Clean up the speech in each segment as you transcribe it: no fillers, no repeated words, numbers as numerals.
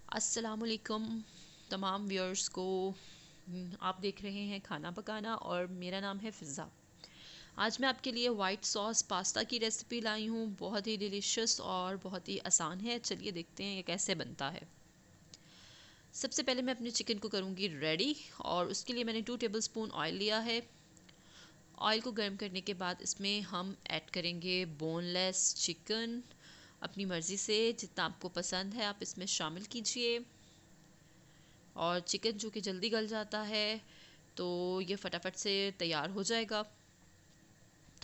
अस्सलामुअलैकुम तमाम व्यूअर्स को। आप देख रहे हैं खाना पकाना और मेरा नाम है फ़िज़ा। आज मैं आपके लिए वाइट सॉस पास्ता की रेसिपी लाई हूँ। बहुत ही डिलीशियस और बहुत ही आसान है। चलिए देखते हैं ये कैसे बनता है। सबसे पहले मैं अपने चिकन को करूँगी रेडी और उसके लिए मैंने 2 टेबलस्पून ऑयल लिया है। ऑयल को गर्म करने के बाद इसमें हम ऐड करेंगे बोनलेस चिकन। अपनी मर्ज़ी से जितना आपको पसंद है आप इसमें शामिल कीजिए। और चिकन जो कि जल्दी गल जाता है तो ये फटाफट से तैयार हो जाएगा।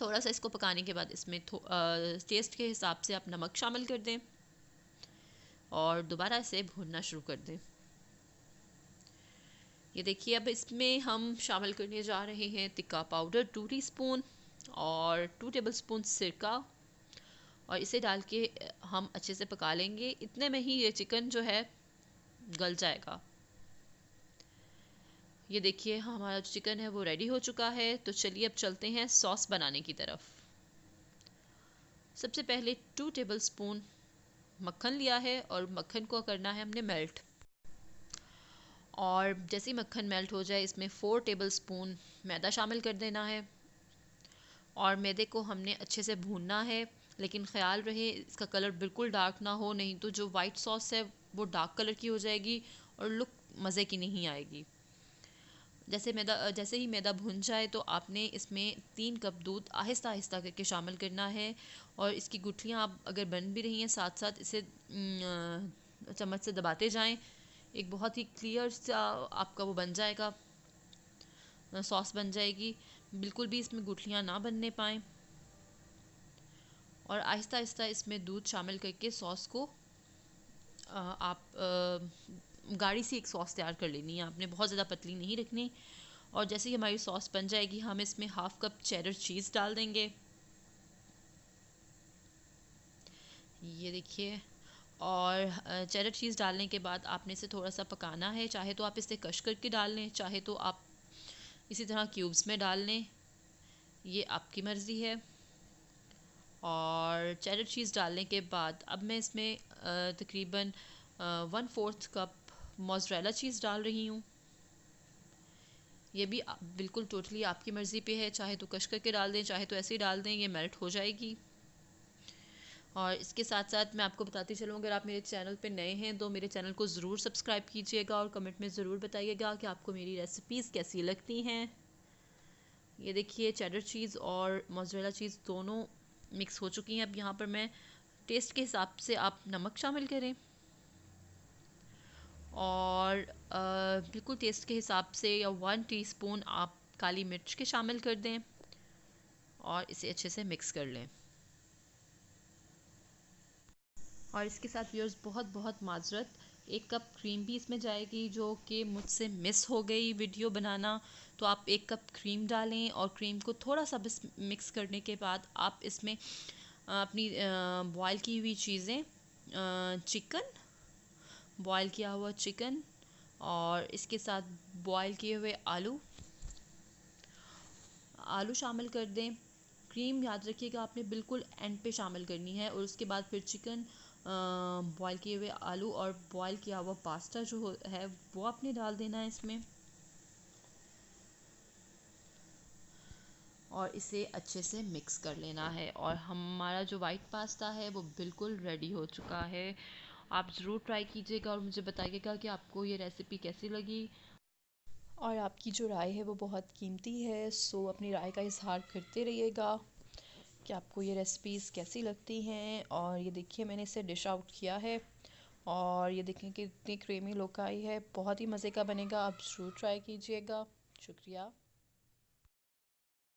थोड़ा सा इसको पकाने के बाद इसमें टेस्ट के हिसाब से आप नमक शामिल कर दें और दोबारा इसे भूनना शुरू कर दें। ये देखिए अब इसमें हम शामिल करने जा रहे हैं टिक्का पाउडर 2 टीस्पून और 2 टेबलस्पून सिरका और इसे डाल के हम अच्छे से पका लेंगे। इतने में ही ये चिकन जो है गल जाएगा। ये देखिए हमारा जो चिकन है वो रेडी हो चुका है। तो चलिए अब चलते हैं सॉस बनाने की तरफ। सबसे पहले 2 टेबलस्पून मक्खन लिया है और मक्खन को करना है हमने मेल्ट। और जैसे ही मक्खन मेल्ट हो जाए इसमें 4 टेबलस्पून मैदा शामिल कर देना है और मैदे को हमने अच्छे से भूनना है। लेकिन ख़्याल रहे इसका कलर बिल्कुल डार्क ना हो, नहीं तो जो वाइट सॉस है वो डार्क कलर की हो जाएगी और लुक मज़े की नहीं आएगी। जैसे ही मैदा भुन जाए तो आपने इसमें 3 कप दूध आहिस्ता आहिस्ता करके शामिल करना है और इसकी गुठलियाँ आप अगर बन भी रही हैं साथ साथ इसे चम्मच से दबाते जाएं। एक बहुत ही क्लियर सा आपका वो बन जाएगा, सॉस बन जाएगी। बिल्कुल भी इसमें गुठलियाँ ना बनने पाएँ और आहिस्ता आहिस्ता इसमें दूध शामिल करके सॉस को आप गाढ़ी सी एक सॉस तैयार कर लेनी है। आपने बहुत ज़्यादा पतली नहीं रखनी। और जैसे ही हमारी सॉस बन जाएगी हम इसमें हाफ़ कप चेडर चीज़ डाल देंगे। ये देखिए। और चेडर चीज़ डालने के बाद आपने इसे थोड़ा सा पकाना है। चाहे तो आप इसे कश करके डाल लें, चाहे तो आप इसी तरह क्यूब्स में डाल लें, ये आपकी मर्ज़ी है। और चेडर चीज़ डालने के बाद अब मैं इसमें तकरीबन 1/4 कप मोज़रेला चीज़ डाल रही हूँ। ये भी बिल्कुल टोटली आपकी मर्ज़ी पे है, चाहे तो कश करके डाल दें, चाहे तो ऐसे ही डाल दें, ये मेल्ट हो जाएगी। और इसके साथ साथ मैं आपको बताती चलूँ, अगर आप मेरे चैनल पे नए हैं तो मेरे चैनल को ज़रूर सब्सक्राइब कीजिएगा और कमेंट में ज़रूर बताइएगा कि आपको मेरी रेसिपीज़ कैसी लगती हैं। ये देखिए चेडर चीज़ और मोज़रेला चीज़ दोनों मिक्स हो चुकी हैं। अब यहाँ पर मैं टेस्ट के हिसाब से आप नमक शामिल करें और बिल्कुल टेस्ट के हिसाब से या 1 टीस्पून आप काली मिर्च के शामिल कर दें और इसे अच्छे से मिक्स कर लें। और इसके साथ व्यूअर्स बहुत बहुत माजरत, 1 कप क्रीम भी इसमें जाएगी जो कि मुझसे मिस हो गई वीडियो बनाना। तो आप 1 कप क्रीम डालें और क्रीम को थोड़ा सा बस मिक्स करने के बाद आप इसमें अपनी बॉयल की हुई चीज़ें, चिकन, बॉयल किया हुआ चिकन और इसके साथ बॉयल किए हुए आलू आलू शामिल कर दें। क्रीम याद रखिएगा आपने बिल्कुल एंड पे शामिल करनी है और उसके बाद फिर चिकन, बॉयल किए हुए आलू और बॉयल किया हुआ पास्ता जो है वो आपने डाल देना है इसमें और इसे अच्छे से मिक्स कर लेना है। और हमारा जो वाइट पास्ता है वो बिल्कुल रेडी हो चुका है। आप ज़रूर ट्राई कीजिएगा और मुझे बताइएगा कि आपको ये रेसिपी कैसी लगी। और आपकी जो राय है वो बहुत कीमती है, सो अपनी राय का इजहार करते रहिएगा कि आपको ये रेसिपीज़ कैसी लगती हैं। और ये देखिए मैंने इसे डिश आउट किया है और ये देखें कि इतनी क्रीमी लुक आई है, बहुत ही मज़े का बनेगा। आप ज़रूर ट्राई कीजिएगा। शुक्रिया।